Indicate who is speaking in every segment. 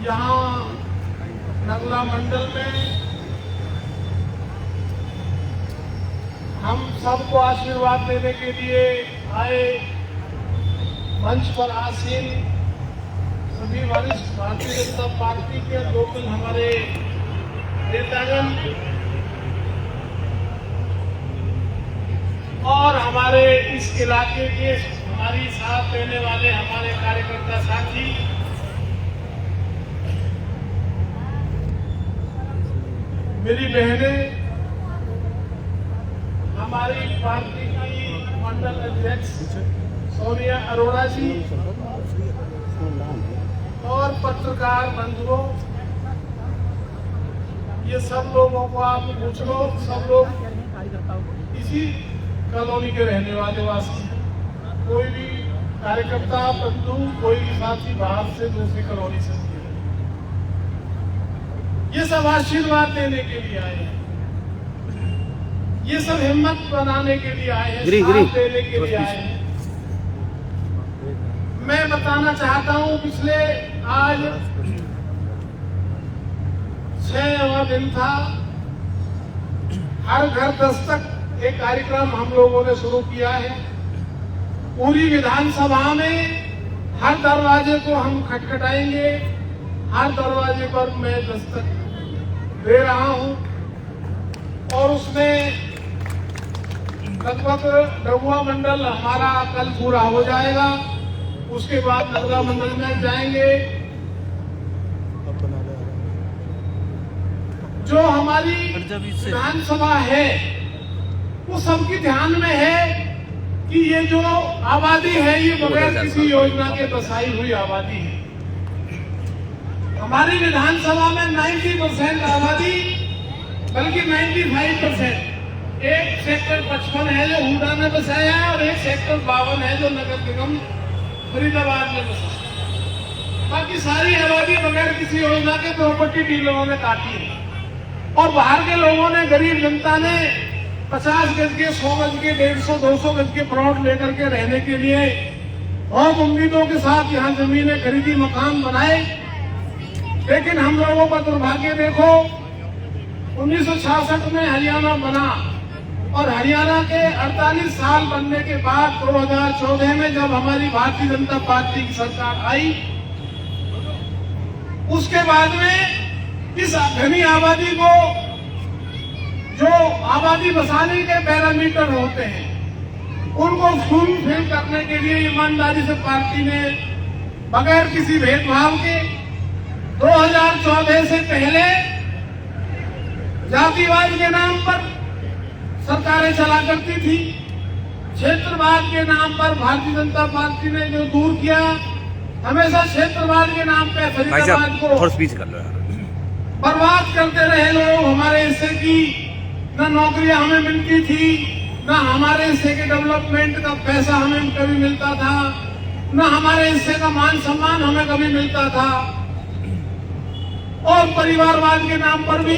Speaker 1: यहाँ नगला मंडल में हम सबको आशीर्वाद देने के लिए आए मंच पर आसीन सभी वरिष्ठ भारतीय जनता पार्टी के लोकल हमारे नेतागण और हमारे इस इलाके के हमारी साथ रहने वाले हमारे कार्यकर्ता साथी, मेरी बहनें, हमारी पार्टी की मंडल अध्यक्ष सोनिया अरोड़ा जी और पत्रकार बंधुओं, ये सब लोगों को आप पूछ लो, सब लोग इसी कॉलोनी के रहने वाले वासी, कोई भी कार्यकर्ता बंधु, कोई भी साथी बाहर से दूसरी कॉलोनी से, ये सब आशीर्वाद देने के लिए आए हैं, ये सब हिम्मत बनाने के लिए आए हैं, साथ देने के लिए आए हैं। मैं बताना चाहता हूं, पिछले आज 6वां दिन था, हर घर दस्तक एक कार्यक्रम हम लोगों ने शुरू किया है। पूरी विधानसभा में हर दरवाजे को हम खटखटाएंगे, हर दरवाजे पर मैं दस्तक दे रहा हूं और उसमें लगभग डबुआ मंडल हमारा कल पूरा हो जाएगा। उसके बाद नगला मंडल में जाएंगे। जो हमारी विधानसभा है वो सबके ध्यान में है कि ये जो आबादी है ये बगैर किसी योजना के बसाई हुई आबादी है। हमारी विधानसभा में 90% आबादी, बल्कि 95%, एक सेक्टर 55 है जो हुडा में बसाया है और एक सेक्टर 52 है जो नगर निगम फरीदाबाद में बसा है। बाकी सारी आबादी बगैर किसी योजना के प्रॉपर्टी डीलरों ने काटी है और बाहर के लोगों ने, गरीब जनता ने 50 गज के, 100 गज के, 150, 200 गज के प्लॉट लेकर के रहने के लिए बहुत उम्मीदों के साथ यहाँ जमीनें खरीदी, मकान बनाए। लेकिन हम लोगों का दुर्भाग्य देखो, 1966 में हरियाणा बना और हरियाणा के 48 साल बनने के बाद 2014 में जब हमारी भारतीय जनता पार्टी की सरकार आई, उसके बाद में इस घनी आबादी को, जो आबादी बसाने के पैरामीटर होते हैं, उनको फुलफिल करने के लिए ईमानदारी से पार्टी ने बगैर किसी भेदभाव के 2014 से पहले जातिवाद के नाम पर सरकारें चला करती थी। क्षेत्रवाद के नाम पर भारतीय जनता पार्टी ने जो दूर किया, हमेशा क्षेत्रवाद के नाम पे फरीदाबाद को बर्बाद करते रहे लोग। हमारे हिस्से की न नौकरियां हमें मिलती थी, न हमारे हिस्से के डेवलपमेंट का पैसा हमें कभी मिलता था, न हमारे हिस्से का मान सम्मान हमें कभी मिलता था। और परिवारवाद के नाम पर भी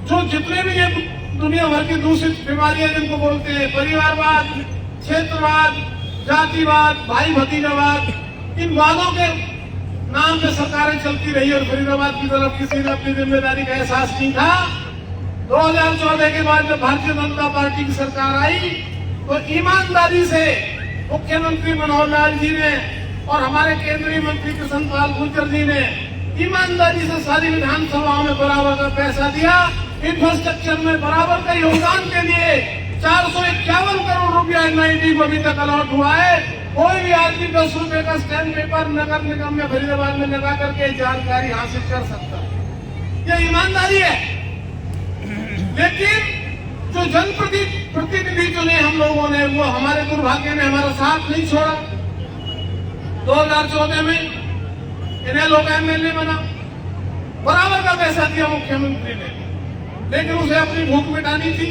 Speaker 1: जो जितने भी ये दुनिया भर की दूषित बीमारियां जिनको बोलते हैं, परिवारवाद, क्षेत्रवाद, जातिवाद, भाई भतीजावाद, इन वादों के नाम पे सरकारें चलती रही और फरीदाबाद की तरफ किसी ने अपनी जिम्मेदारी का एहसास नहीं था। 2014 के बाद जब भारतीय जनता पार्टी की सरकार आई तो ईमानदारी से मुख्यमंत्री मनोहर लाल जी ने और हमारे केंद्रीय मंत्री कृष्ण पाल गुर्जर जी ने ईमानदारी से सारी विधानसभाओं में बराबर का पैसा दिया। इंफ्रास्ट्रक्चर में बराबर का योगदान के लिए 451 करोड़ रुपया एनआईटी को अभी तक अलॉट हुआ है। कोई भी आदमी 10 रुपए का स्टैम्प पेपर नगर निगम में फरीदाबाद में लगा करके जानकारी हासिल कर सकता है। यह ईमानदारी है। लेकिन जो जनप्रतिनिधि चुने हम लोगों ने, वो हमारे दुर्भाग्य ने हमारा साथ नहीं छोड़ा। 2014 में इन्हें लोग एमएलए बना, बराबर का पैसा दिया मुख्यमंत्री ने, लेकिन उसे अपनी भूख मिटानी थी।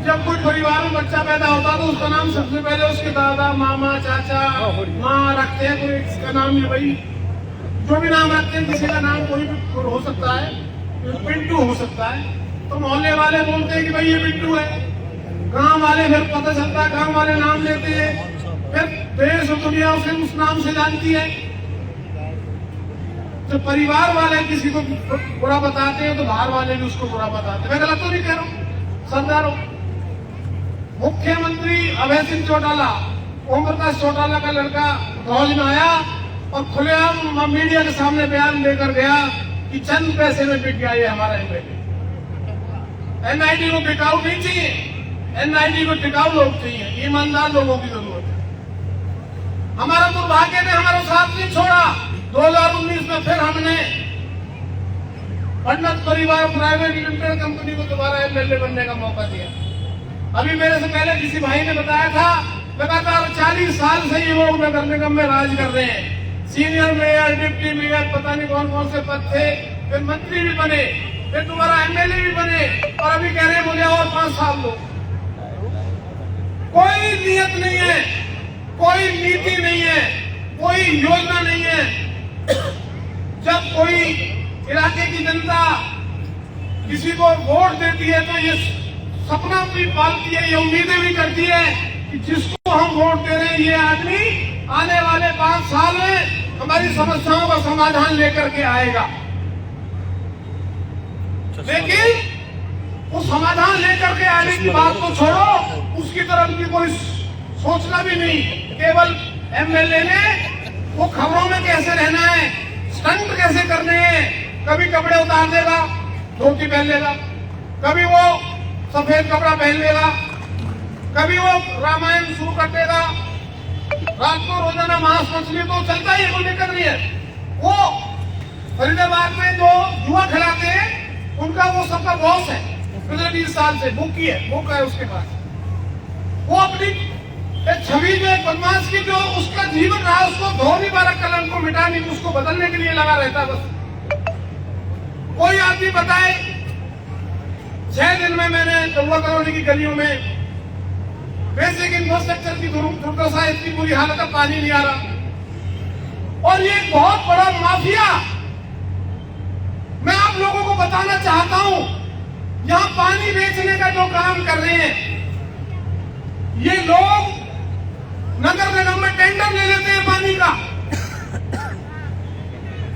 Speaker 1: जब कोई परिवार में बच्चा पैदा होता तो उसका नाम सबसे पहले उसके दादा, मामा, चाचा, माँ रखते हैं। कोई इसका नाम है, भाई जो भी नाम रखते हैं, किसी का नाम कोई भी हो सकता है, पिंटू हो सकता है, तो मोहल्ले वाले बोलते हैं कि भाई ये पिंटू है। गांव वाले फिर पता चलता है, गांव वाले नाम लेते हैं फिर देश और दुनिया उसे उस नाम से जानती है। तो परिवार वाले किसी को बुरा बताते हैं तो बाहर वाले भी उसको बुरा बताते हैं। मैं गलत तो नहीं कह रहा हूं, समझदारो। मुख्यमंत्री अभय सिंह चौटाला, ओम प्रकाश चौटाला का लड़का फौज में आया और खुलेआम मीडिया के सामने बयान लेकर गया कि चंद पैसे में बिक गया ये हमारा एमएलए। एनआईडी को बिकाऊ नहीं चाहिए, एनआईडी को टिकाऊ लोग चाहिए, ईमानदार लोगों की जरूरत है। हमारा दुर्भाग्य ने हमारा साथ नहीं छोड़ा। 2019 में फिर हमने पंडित परिवार प्राइवेट लिमिटेड कंपनी को दोबारा एमएलए बनने का मौका दिया। अभी मेरे से पहले किसी भाई ने बताया था लगातार 40 साल से ये लोग नगर निगम में राज कर रहे हैं। सीनियर मेयर, डिप्टी मेयर, पता नहीं कौन कौन से पद थे, फिर मंत्री भी बने, फिर दोबारा एमएलए भी बने और अभी कह रहे हैं मुझे और 5 साल दो। कोई नियत नहीं है, कोई नीति नहीं है, कोई योजना नहीं है। जब कोई इलाके की जनता किसी को वोट देती है तो ये सपना भी पालती है, ये उम्मीदें भी करती है कि जिसको हम वोट दे रहे हैं ये आदमी आने वाले 5 साल में हमारी समस्याओं का समाधान लेकर के आएगा। लेकिन वो समाधान लेकर के आने की बात को छोड़ो, उसकी तरफ भी कोई सोचना भी नहीं। केवल एमएलए ने वो खबरों में कैसे रहना है, स्टंट कैसे करने हैं, कभी कपड़े उतार देगा, धोती पहन लेगा, कभी वो सफेद कपड़ा पहन लेगा, कभी वो रामायण शुरू कर देगा, रात को रोजाना मांस मछली तो चलता ही है, कोई दिक्कत नहीं है। वो फरीदाबाद में जो जुआ खिलाते हैं उनका वो सबका बॉस है, पिछले 20 साल से बुक है उसके पास। वो अपनी छवि जो बदमाश की जो उसका जीवन रहा उसको धो नहीं पा रहा, कलंक को मिटाने की, उसको बदलने के लिए लगा रहता बस। कोई आदमी बताए 6 दिन में मैंने कौवा कॉलोनी की गलियों में बेसिक इंफ्रास्ट्रक्चर की दुर्दशा, इतनी बुरी हालत है, पानी नहीं आ रहा। और ये बहुत बड़ा माफिया, मैं आप लोगों को बताना चाहता हूं, यहां पानी बेचने का जो काम कर रहे हैं ये लोग नगर निगम में टेंडर ले लेते हैं पानी का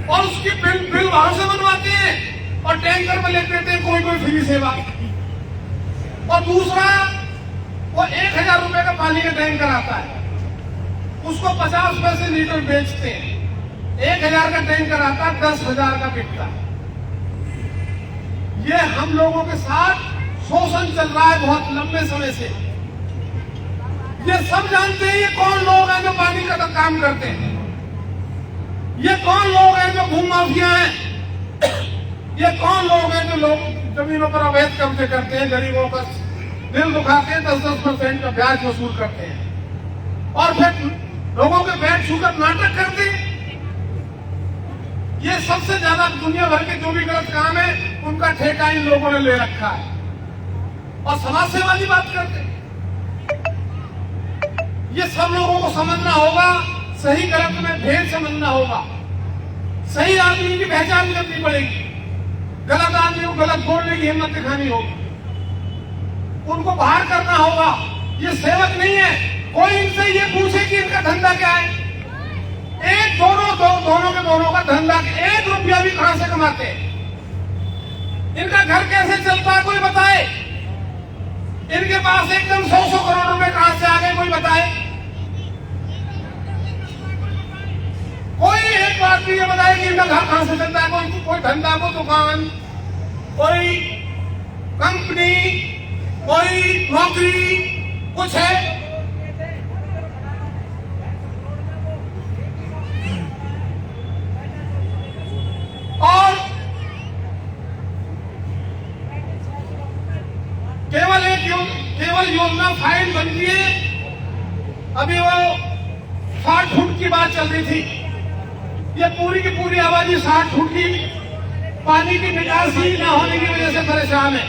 Speaker 1: और उसकी बिल वहां से बनवाते हैं और टैंकर में ले लेते हैं कोई फ्री सेवा। और दूसरा वो 1000 रुपए का पानी का टैंकर आता है, उसको 50 पैसे लीटर बेचते हैं। 1000 का टैंकर आता है, 10,000 का बिकता है। ये हम लोगों के साथ शोषण चल रहा है बहुत लंबे समय से। ये सब जानते हैं ये कौन लोग हैं जो पानी का काम करते हैं, ये कौन लोग हैं जो भू माफिया हैं, ये कौन लोग हैं जो लोग जमीनों पर अवैध कब्जे करते हैं, गरीबों का दिल दुखाते हैं, 10-10% का ब्याज वसूल करते हैं और फिर लोगों के पेट छूकर नाटक करते हैं। ये सबसे ज्यादा दुनिया भर के जो भी गलत काम है उनका ठेका इन लोगों ने ले रखा है और समाज सेवा की बात करते हैं। ये सब लोगों को समझना होगा, सही गलत में भेद समझना होगा, सही आदमी की पहचान करनी पड़ेगी, गलत आदमी को गलत बोलने की हिम्मत दिखानी होगी, उनको बाहर करना होगा। ये सेवक नहीं है, कोई इनसे ये पूछे कि इनका धंधा क्या है। एक दोनों का धंधा, 1 रुपया भी कहां से कमाते हैं, इनका घर कैसे चलता है कोई बताए, इनके पास एकदम 100 करोड़ रुपए कहां से आ गए कोई बताए। कोई एक बात भी ये बताए कि इनका घर कहां से चलता है, कोई धंधा, कोई दुकान, कोई कंपनी, कोई नौकरी कुछ है। और केवल योजना फाइल बनती है। अभी वो 60 फुट की बात चल रही थी, ये पूरी की पूरी आबादी 60 फुट की पानी की निकासी न होने की वजह से परेशान है।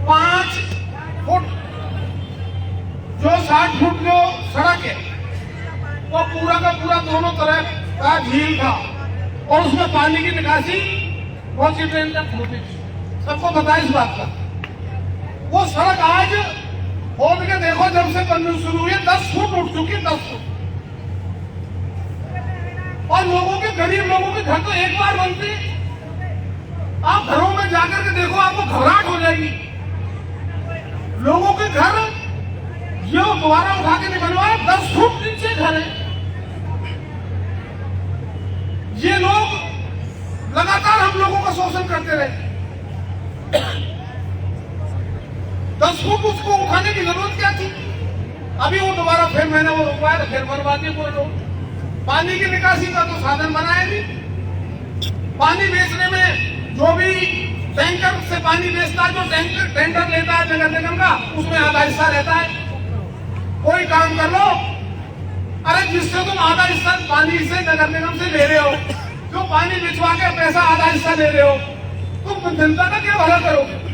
Speaker 1: 5 फुट जो 60 फुट जो सड़क है वो पूरा का पूरा दोनों तरफ का झील था और उसमें पानी की निकासी बहुत सी ट्रेन तक होती थी, सबको पता है इस बात का। वो सड़क आज खोद के देखो, जब से बननी शुरू हुई 10 फुट उठ चुकी, 10 फुट। और लोगों के, गरीब लोगों के घर तो एक बार बनते, आप घरों में जाकर के देखो, आपको घबराहट हो जाएगी। लोगों के घर ये दोबारा उठा के नहीं बनवाए, 10 फुट नीचे घर है। ये लोग लगातार हम लोगों का शोषण करते रहे। 10 फुट उसको उठाने की जरूरत क्या थी? अभी वो दोबारा फिर मैंने वो रुकवाया, फिर बनवा दिए पूरे लोग। पानी की निकासी का तो साधन बनाया नहीं। पानी बेचने में जो भी टैंकर से पानी बेचता है, जो टेंडर लेता है नगर निगम का, उसमें आधा हिस्सा रहता है। कोई काम कर लो, अरे जिससे तुम आधा हिस्सा पानी से नगर निगम से ले रहे हो, जो पानी बिचवा के पैसा आधा हिस्सा ले रहे हो, तुम जनता का क्या भला करोगे?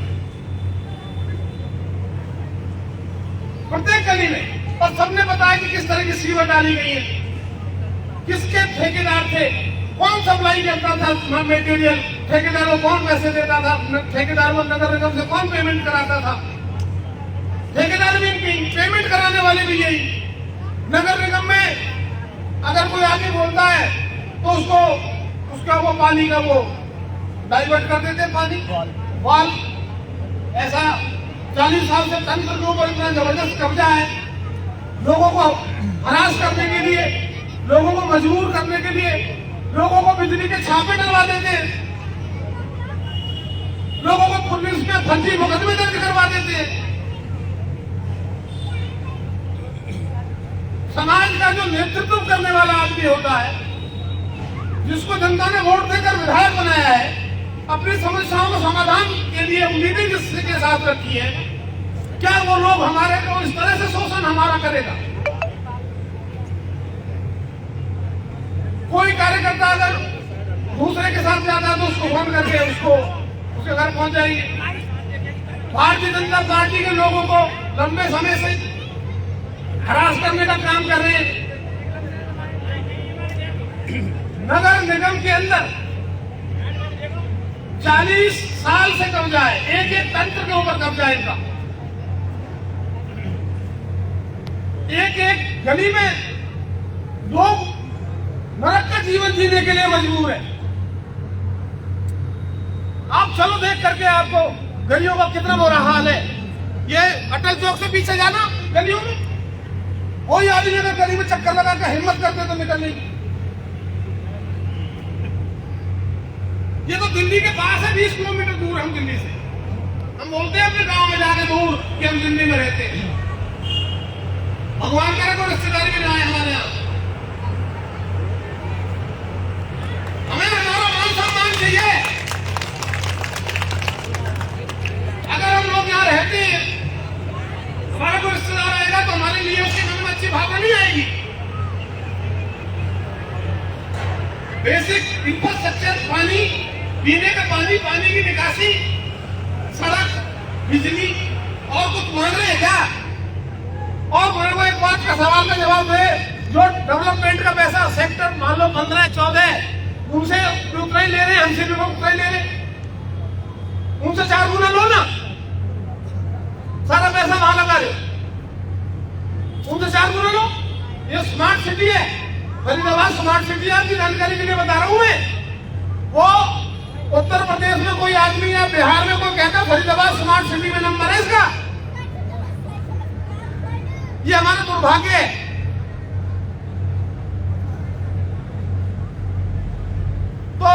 Speaker 1: प्रत्येक गली में, और सबने बताया कि किस तरह की सीवर डाली गई है, किसके ठेकेदार थे, कौन सप्लाई करता था मटेरियल, ठेकेदार को कौन पैसे देता था, ठेकेदार को नगर निगम से कौन पेमेंट कराता था। ठेकेदार भी पेमेंट कराने वाले भी यही। नगर निगम में अगर कोई आगे बोलता है तो उसको उसका वो पानी का वो डाइवर्ट कर देते, पानी वाल। ऐसा 40 साल से तंत्र के ऊपर इतना जबरदस्त कब्जा है, लोगों को हरास करने के लिए, लोगों को मजबूर करने के लिए, लोगों को बिजली के छापे डलवा देते, लोगों को पुलिस में फर्जी मुकदमे दर्ज करवा देते। समाज का जो नेतृत्व करने वाला आदमी होता है, जिसको जनता ने वोट देकर विधायक बनाया है, अपनी समस्याओं को समाधान के लिए उम्मीदें जिसके साथ रखी है, क्या वो लोग हमारे को इस तरह से शोषण हमारा करेगा? कोई कार्यकर्ता अगर दूसरे के साथ जाता है तो उसको फोन करके उसके घर पहुंच जाएंगे। भारतीय जनता पार्टी के लोगों को लंबे समय से हरास करने का काम कर रहे हैं। नगर निगम के अंदर 40 साल से कब्जा है, एक एक तंत्र के ऊपर कब्जा है इनका। एक एक गली में लोग नरक का जीवन जीने के लिए मजबूर है। आप चलो देख करके आपको गलियों का कितना बुरा हाल है। ये अटल चौक से पीछे जाना गलियों में, कोई आदमी अगर गली में चक्कर लगा कर हिम्मत करते तो निकलने की। ये तो दिल्ली के पास है, 20 किलोमीटर दूर हम दिल्ली से। हम बोलते हैं अपने गांव में जाके दूर कि हम दिल्ली में रहते हैं। भगवान करे कोई रिश्तेदारी भी ना आए हमारे यहाँ। हमें हमारा मान सम्मान चाहिए। अगर हम लोग यहाँ रहते हैं, हमारा कोई रिश्तेदार आएगा तो हमारे लिए उसके मन में अच्छी भावना नहीं आएगी। बेसिक इंफ्रास्ट्रक्चर, पानी, पीने का पानी, पानी की निकासी, सड़क, बिजली, और कुछ मांग रहे हैं क्या? और मेरे को एक बात का सवाल का जवाब दे, जो डेवलपमेंट का पैसा सेक्टर मान लो 15-14 उनसे उतना ही ले रहे हैं, हमसे भी उतना ही ले रहे हैं। उनसे 4 गुना लो ना, सारा पैसा वहां लगा दो, उनसे 4 गुना लो। ये स्मार्ट सिटी है, फरीदाबाद स्मार्ट सिटी। आपकी जानकारी के लिए बता रहा हूं मैं। वो उत्तर प्रदेश में कोई आदमी या बिहार में कोई कहता फरीदाबाद स्मार्ट सिटी में नंबर है इसका। ये हमारा दुर्भाग्य है। तो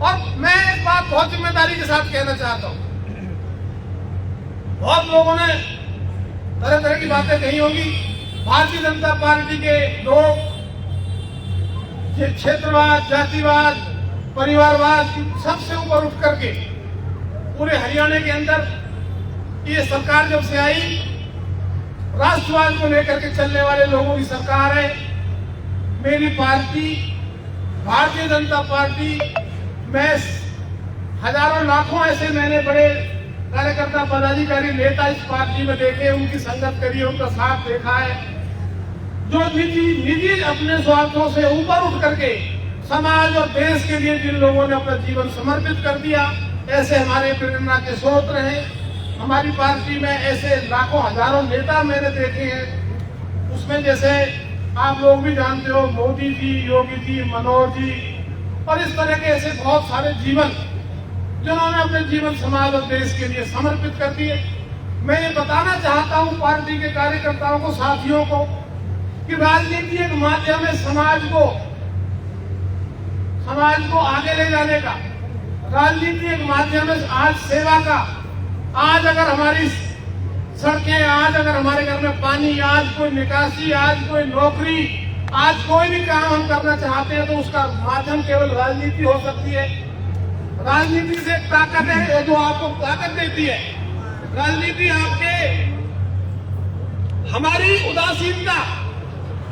Speaker 1: और मैं एक बात बहुत जिम्मेदारी के साथ कहना चाहता हूं। बहुत लोगों ने तरह तरह की बातें कही होगी। भारतीय जनता पार्टी के लोग ये क्षेत्रवाद, जातिवाद, परिवारवाद सबसे ऊपर उठ करके पूरे हरियाणा के अंदर ये सरकार जब से आई, राष्ट्रवाद को लेकर के चलने वाले लोगों की सरकार है। मेरी पार्टी भारतीय जनता पार्टी में हजारों लाखों ऐसे मैंने बड़े कार्यकर्ता, पदाधिकारी, नेता इस पार्टी में देखे, उनकी संगत करी, उनका साथ देखा है, जो निजी अपने स्वार्थों से ऊपर उठ करके समाज और देश के लिए जिन लोगों ने अपना जीवन समर्पित कर दिया, ऐसे हमारे प्रेरणा के स्रोत रहे। हमारी पार्टी में ऐसे लाखों हजारों नेता मैंने देखे हैं। उसमें जैसे आप लोग भी जानते हो, मोदी जी, योगी जी, मनोहर जी और इस तरह के ऐसे बहुत सारे जीवन जिन्होंने अपने जीवन समाज और देश के लिए समर्पित कर दिए। मैं ये बताना चाहता हूँ पार्टी के कार्यकर्ताओं को, साथियों को, कि राजनीति एक माध्यम है समाज को आगे ले जाने का। राजनीति एक माध्यम है आज सेवा का। आज अगर हमारी सड़कें, आज अगर हमारे घर में पानी, आज कोई निकासी, आज कोई नौकरी, आज कोई भी काम हम करना चाहते हैं तो उसका माध्यम केवल राजनीति हो सकती है। राजनीति से एक ताकत है जो आपको ताकत देती है। राजनीति आपके हमारी उदासीनता